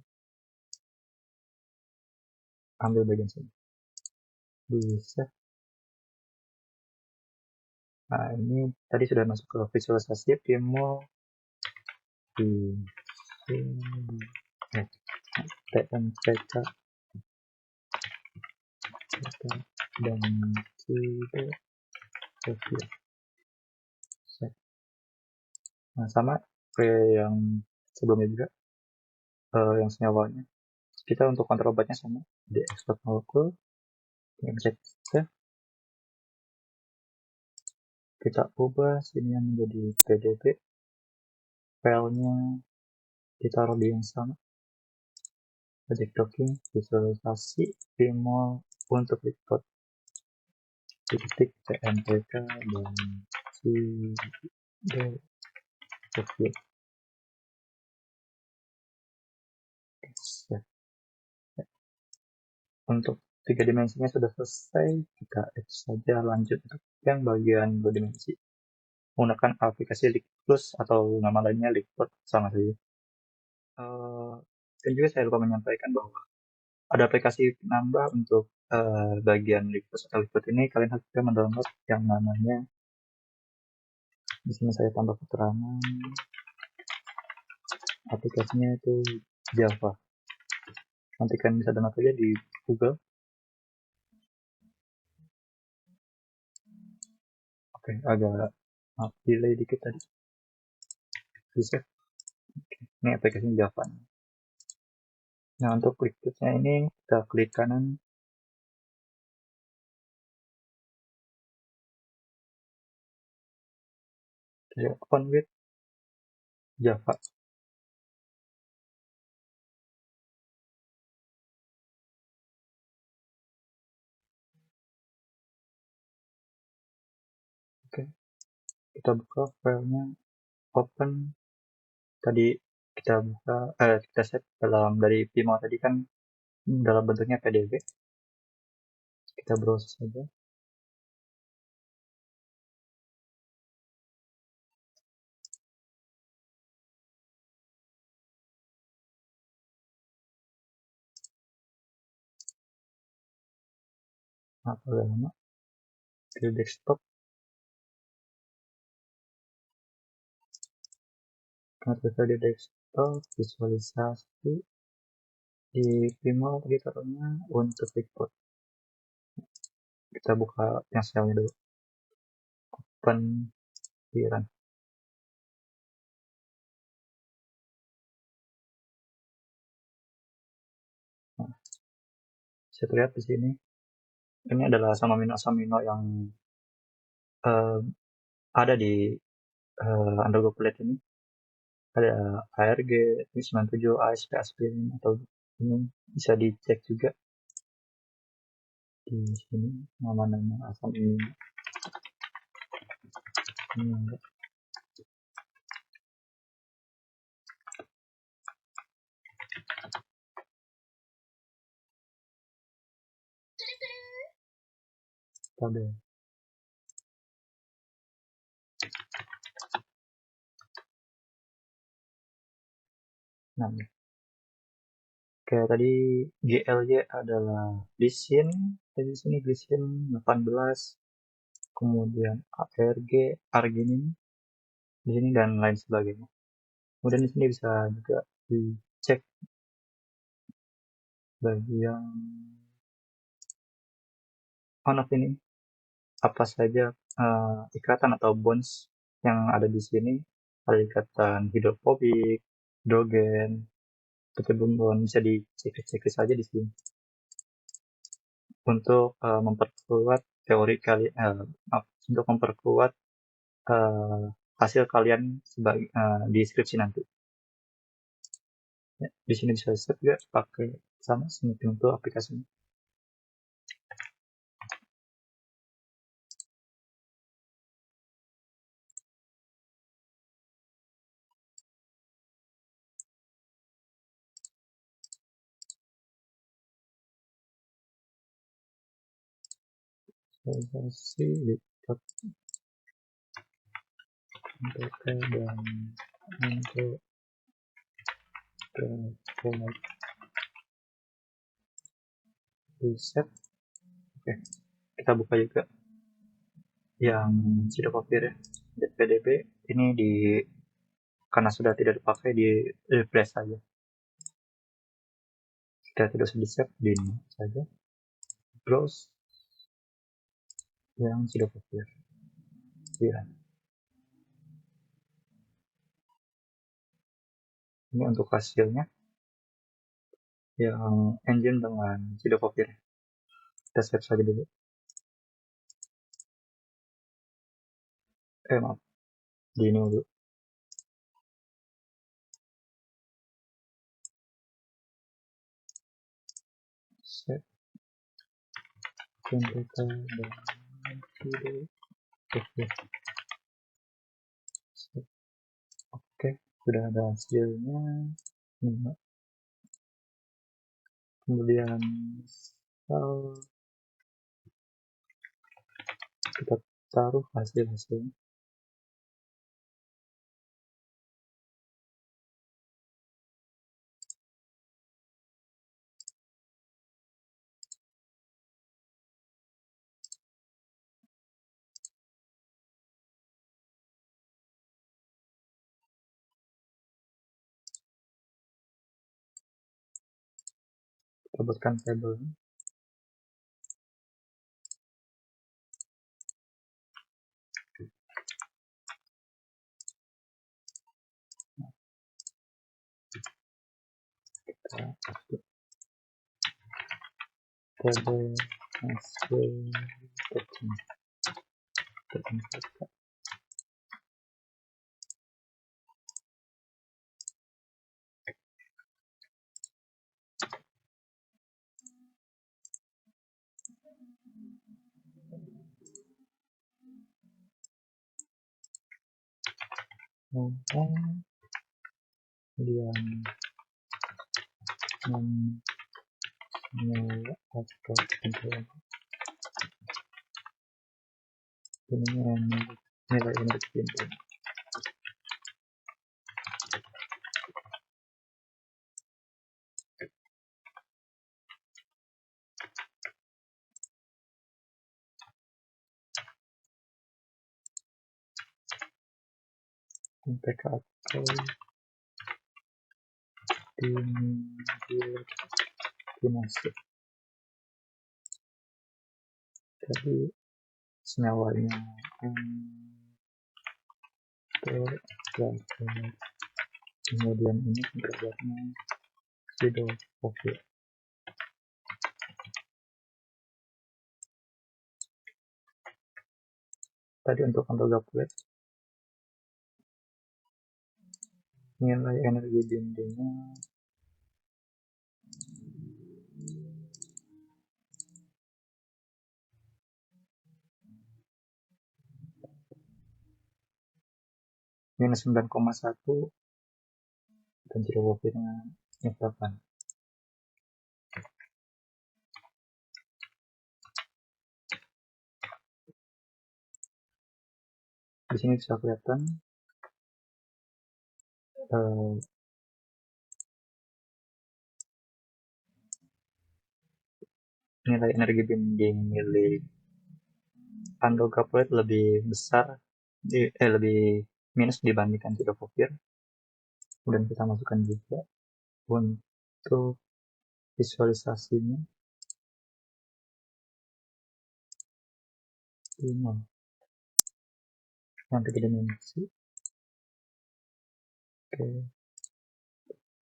ambil bagian sini. Bisa. Nah, ini tadi sudah masuk ke visualisasi Vimeo di sini. TMPK dan Sidofovir. Nah, sama kayak yang sebelumnya juga, yang senyawanya. Kita untuk kontrol obatnya sama, di export molekul, cek save. Kita ubah sini yang menjadi PDB, filenya ditaruh di yang sama, project docking, visualisasi, Vimeo untuk report, titik TMPK dan Sidofovir. Untuk 3 dimensinya sudah selesai, kita X saja lanjut untuk yang bagian 2 dimensi. Menggunakan aplikasi Liquidplus atau nama lainnya Liquid sama saja. Dan juga saya lupa menyampaikan bahwa ada aplikasi penambah untuk bagian Liquid atau Liquid ini. Kalian harus juga mendownload yang namanya, di sini saya tambah keterangan, aplikasinya itu Java. Nanti kalian bisa download aja di Google. Oke, agak delay dikit tadi. Bisa. Ini aplikasinya Java. Nah, untuk Liquidnya ini kita klik kanan. Kita open with Java. Oke, kita buka filenya, open. Tadi kita buka, kita set dalam dari Vimeo tadi kan dalam bentuknya PDF. Kita browse saja. Apa lama? Di desktop. Karena di desktop, visualisasi di Vimeo tadi taruhnya untuk record. Kita buka yang sekarang dulu. Open di run. Nah, bisa terlihat di sini. Ini adalah asam-amino yang ada di undergo plate ini. Ada ARG 97, ASP, aspirin, atau ini bisa dicek juga di sini nama-nama asam ini enggak. Pada nah, kayak tadi GLY adalah glisin, di sini glisin 18, kemudian ARG, arginin di sini dan lain sebagainya. Kemudian di sini bisa juga dicek bagian on-off ini apa saja ikatan atau bonds yang ada di sini. Ada ikatan hidrofobik, hidrogen, ketemu bond, bisa dicek saja di sini untuk memperkuat teori kalian, untuk memperkuat hasil kalian sebagai di skripsi nanti. Ya, di sini bisa set juga pakai sama seperti untuk aplikasinya. Organisasi lipat MPK dan untuk riset. Oke, kita buka juga yang Sidofovir ya, PDB ini di karena sudah tidak dipakai di refresh saja. Kita tidak usah di save, di ini saja. Browse yang Sidofovir. Ya. Ini untuk hasilnya yang engine dengan Sidofovir. Kita save saja dulu. Maaf, di ini dulu. Save. MPK dan Sidofovir. Oke, sudah ada hasilnya. Kemudian kita taruh hasil-hasilnya. Kita buatkan tabel. Tabel hasil tercatat. Kemudian nilai atau nilai energi pintu. PK atau dimulai. Jadi senyawanya kemudian ini pengerjaannya sudah oke. Tadi untuk antoga plate nilai energi dindingnya minus 9,1 dan zero-nya -8. Di sini bisa kelihatan nilai energi dinding milik antoga plate lebih besar lebih minus dibandingkan Sidofovir. Kemudian kita masukkan juga untuk visualisasinya ini yang 3 dimensi. Oke,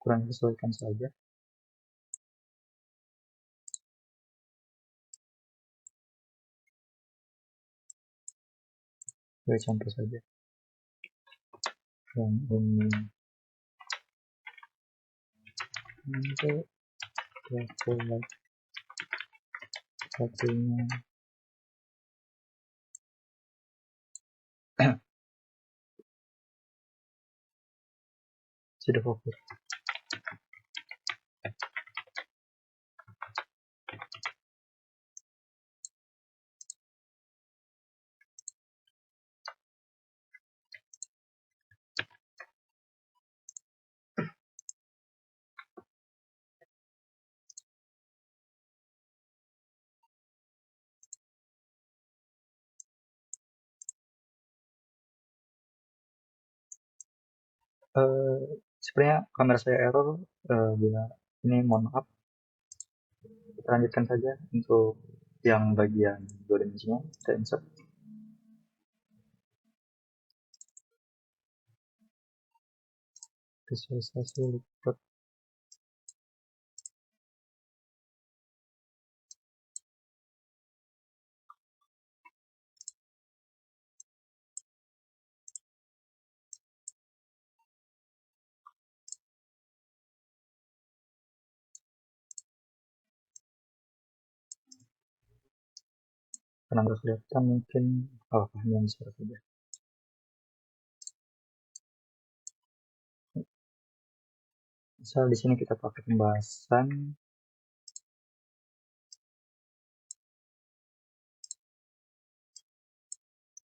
kurang sesuaikan saja. Sebagai contoh saja yang ini untuk level satunya sudah fokus. Sebenarnya kamera saya error, bila ini mohon maaf. Kita lanjutkan saja untuk yang bagian 2 dimensinya. Kita insert. Visualisasi report. Karena nggak kelihatan mungkin yang seperti saja. Misal di sini kita pakai pembahasan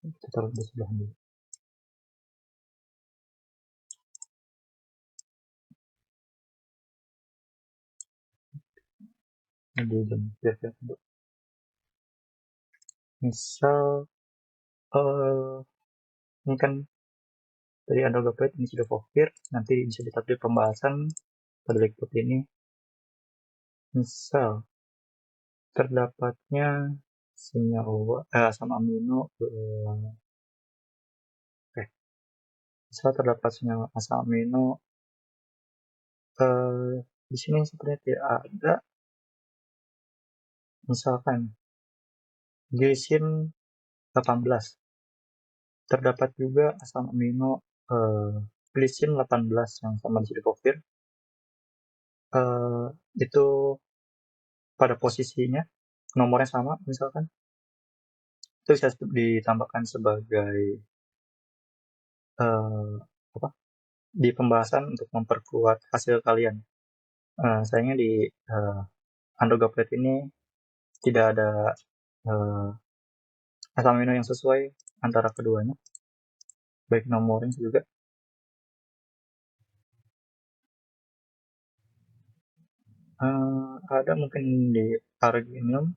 Kita taruh di sebelah dulu. Ini biar misal ini kan dari Android Plate ini sudah Fokir, nanti bisa ditaruh di pembahasan pada berikut ini. Misal terdapatnya senyawa asam amino misal terdapat senyawa asam amino di sini sepertinya tidak ada, misalkan glisin 18, terdapat juga asam amino glisin 18 yang sama di Fokir, itu pada posisinya nomornya sama, misalkan itu bisa ditambahkan sebagai apa di pembahasan untuk memperkuat hasil kalian. Sayangnya di Android Plate ini tidak ada asam amino yang sesuai antara keduanya, baik nomornya juga. Ada mungkin di Arginium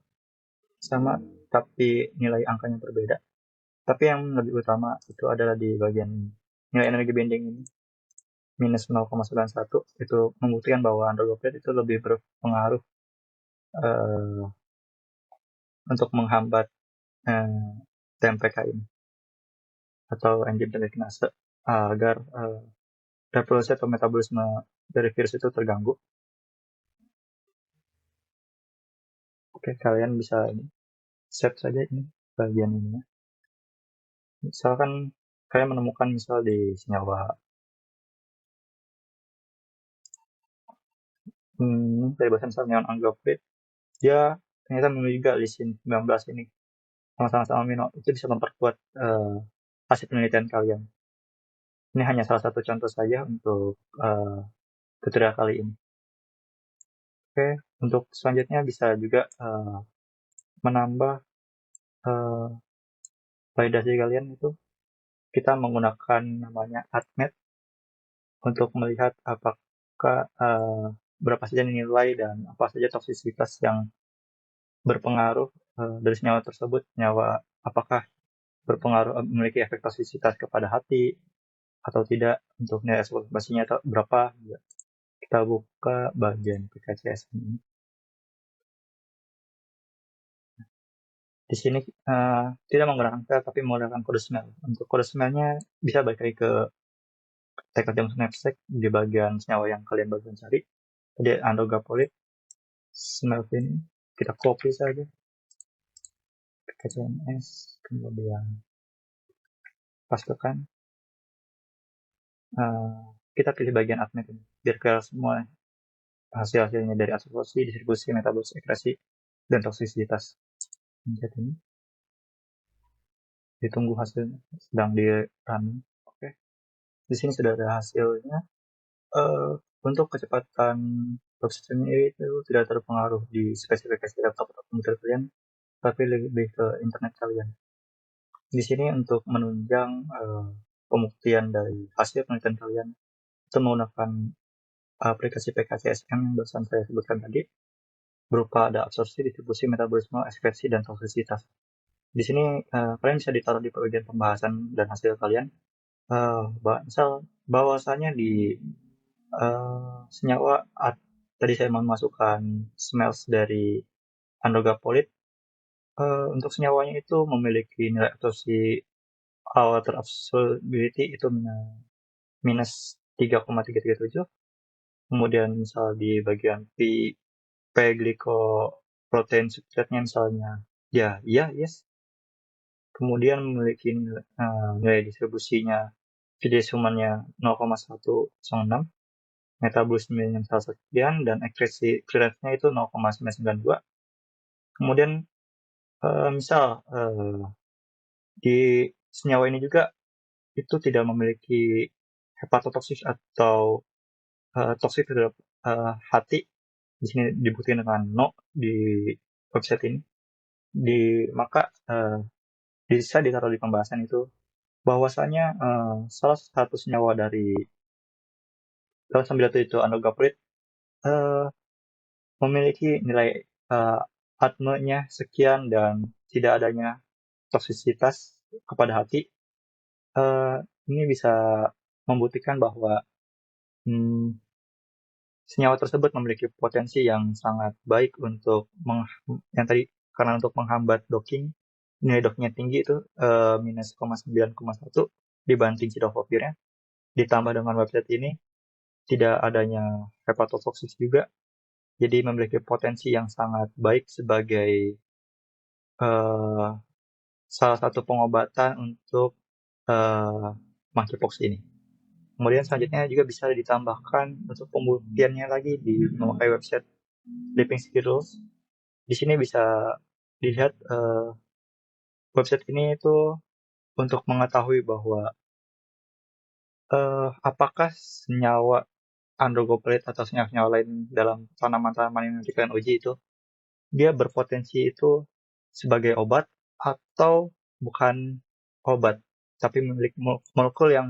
sama, tapi nilai angkanya berbeda. Tapi yang lebih utama itu adalah di bagian nilai energi binding ini, minus 0,91, itu membuktikan bahwa Android Plate itu lebih berpengaruh untuk menghambat TMPK ini atau enzim terkinase agar reproduksi atau metabolisme dari virus itu terganggu. Oke, kalian bisa set saja ini bagian ini. Misalkan kalian menemukan misal di senyawa dari bahasan senyawa Android Plate, dia ternyata memiliki juga lisin 19 ini sama-sama asam amino, itu bisa memperkuat hasil penelitian kalian. Ini hanya salah satu contoh saja untuk tutorial kali ini. Oke, untuk selanjutnya bisa juga menambah validasi kalian itu kita menggunakan namanya ADMET untuk melihat apakah berapa saja nilai dan apa saja toksisitas yang berpengaruh dari senyawa tersebut, senyawa apakah berpengaruh memiliki efek toksisitas kepada hati atau tidak, untuk nilai ekspektasinya berapa. Kita buka bagian PKCS ini. Di sini tidak menggunakan file tapi menggunakan kode smell. Untuk kode smellnya bisa balik lagi ke Teknik Jam Snapstack di bagian senyawa yang kalian bagian cari. Jadi Androgapolit, smell ini kita copy saja. PKCMS, kemudian pastekan. Kita pilih bagian admin ini biar ke semua hasil-hasilnya dari absorpsi, distribusi, metabolisme, ekskresi, dan toksisitas. Ini ditunggu hasilnya, sedang di running. Oke, di sini sudah ada hasilnya. Untuk kecepatan proses ini itu tidak terpengaruh di spesifikasi laptop atau komputer kalian, tapi lebih ke internet kalian. Di sini untuk menunjang pembuktian dari hasil penelitian kalian itu menggunakan aplikasi PKCSM yang barusan saya sebutkan tadi, berupa ada absorpsi, distribusi, metabolisme, ekskresi, dan toksisitas. Di sini kalian bisa ditaruh di bagian pembahasan dan hasil kalian. Misal bahwasanya di senyawa tadi saya memasukkan smells dari Androgapolit, untuk senyawanya itu memiliki nilai absorpsi water absorbability itu minus 3,337. Kemudian misal di bagian P glycoprotein substratenya misalnya ya yes, kemudian memiliki nilai distribusinya Q-decimalnya 0,106, metabolismenya salah sekian, dan ekspresi clearance-nya itu 0,992. Kemudian misal di senyawa ini juga itu tidak memiliki hepatotoksik atau toksik terhadap hati. Di sini dibuktikan dengan no di website ini. Maka bisa ditaruh di pembahasan itu bahwasanya salah satu senyawa dari dalam 9 itu androgen eh, memiliki nilai eh, atmanya sekian dan tidak adanya toksisitas kepada hati. Eh, ini bisa membuktikan bahwa hmm, senyawa tersebut memiliki potensi yang sangat baik untuk yang tadi karena untuk menghambat docking. Nilai dockingnya tinggi itu minus 9,1 dibanding cidofovir-nya. Ditambah dengan website ini tidak adanya hepatotoxic juga, jadi memiliki potensi yang sangat baik sebagai eh, salah satu pengobatan untuk eh, monkeypox ini. Kemudian selanjutnya juga bisa ditambahkan untuk pembuktiannya lagi di memakai website Lipinski Rules. Di sini bisa dilihat website ini itu untuk mengetahui bahwa apakah senyawa androgoprid atau senyawa-senyawa lain dalam tanaman-tanaman yang nanti kalian uji itu dia berpotensi itu sebagai obat atau bukan obat, tapi memiliki molekul yang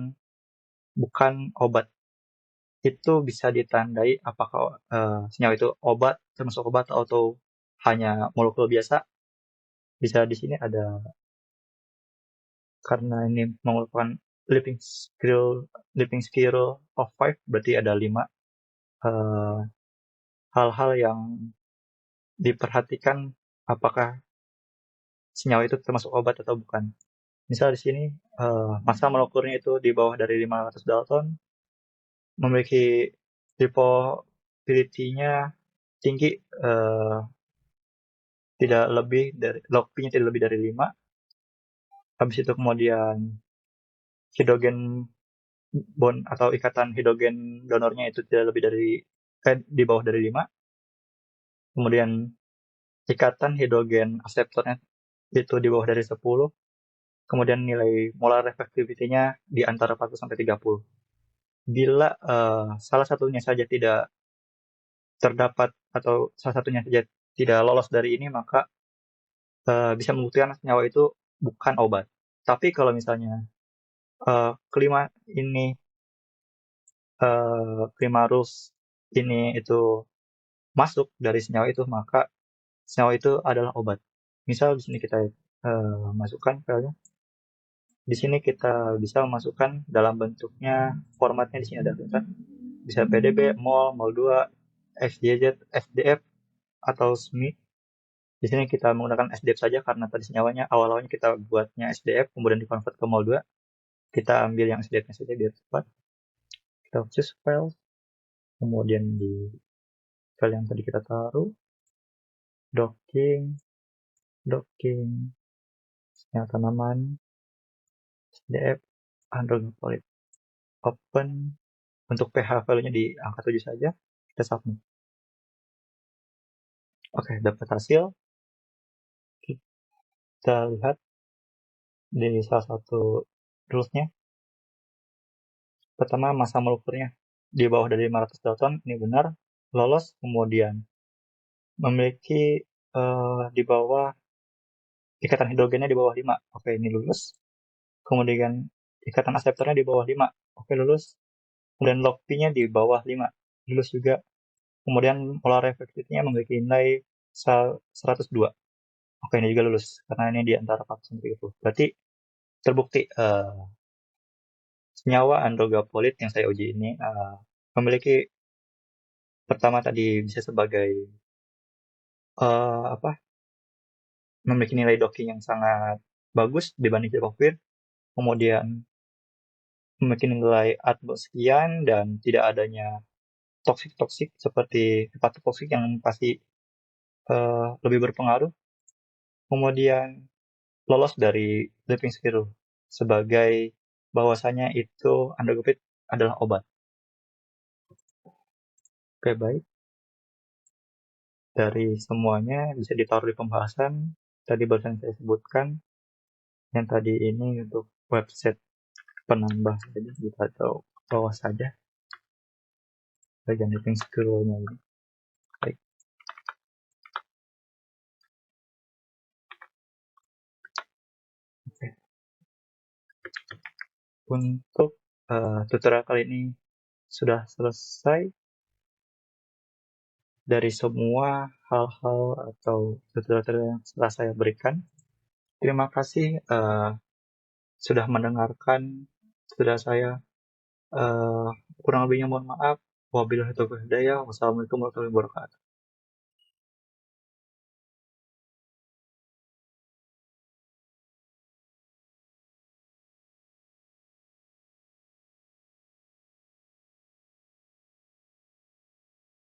bukan obat. Itu bisa ditandai apakah senyawa itu obat, termasuk obat atau hanya molekul biasa. Bisa di sini ada karena ini merupakan living skill of 5, berarti ada 5 eh, hal-hal yang diperhatikan apakah senyawa itu termasuk obat atau bukan. Misal di sini massa molekulnya itu di bawah dari 500 Dalton, memiliki lipopility-nya tinggi, tidak lebih dari log P-nya tidak lebih dari 5. Habis itu kemudian hidrogen bond atau ikatan hidrogen donornya itu tidak lebih dari di bawah dari 5. Kemudian ikatan hidrogen akseptornya itu di bawah dari 10. Kemudian nilai molar effectivity-nya di antara 40 sampai 30. Bila salah satunya saja tidak terdapat atau salah satunya saja tidak lolos dari ini, maka bisa membuktikan senyawa itu bukan obat. Tapi kalau misalnya kelima ini kelima rules ini itu masuk dari senyawa itu, maka senyawa itu adalah obat. Misal di sini kita masukkan filenya. Di sini kita bisa memasukkan dalam bentuknya, formatnya di sini ada tulisan. Bisa PDB, MOL, MOL2, FJZ, FDF, atau SMI. Di sini kita menggunakan SDF saja karena tadi senyawanya awal-awalnya kita buatnya SDF, kemudian dikonvert ke MOL2. Kita ambil yang SDF-nya saja biar cepat. Kita choose file, kemudian di file yang tadi kita taruh, docking, senyawa tanaman, SDF, androgen open. Untuk pH value-nya di angka 7 saja, kita submit. Oke, dapat hasil. Kita lihat di salah satu rules-nya. Pertama, massa molekulnya di bawah dari 500 Dalton, ini benar, lolos. Kemudian memiliki di bawah ikatan hidrogennya di bawah 5. Oke, ini lulus. Kemudian ikatan aseptornya di bawah 5. Oke, lulus. Kemudian log P-nya di bawah 5. Lulus juga. Kemudian molar effectivity-nya memiliki nilai 102. Oke, ini juga lulus karena ini di antara 4 sampai 30. Berarti terbukti senyawa androgapolit yang saya uji ini memiliki pertama tadi bisa sebagai apa? Memiliki nilai docking yang sangat bagus dibanding cidofovir. Kemudian memiliki nilai atmo sekian dan tidak adanya toksik seperti hepatotoksik yang pasti lebih berpengaruh. Kemudian lolos dari living skill sebagai bahwasanya itu androgoprid adalah obat. Oke, baik. Dari semuanya bisa ditaruh di pembahasan. Tadi barusan saya sebutkan yang tadi ini untuk website penambah saja, kita tahu bawah saja bagian living skill-nya ini. Baik. untuk tutorial kali ini sudah selesai. Dari semua hal-hal atau tutorial yang telah saya berikan. Terima kasih sudah mendengarkan tutorial saya. Kurang lebihnya mohon maaf. Wabillahi taufiq wal hidayah. Wassalamualaikum warahmatullahi wabarakatuh.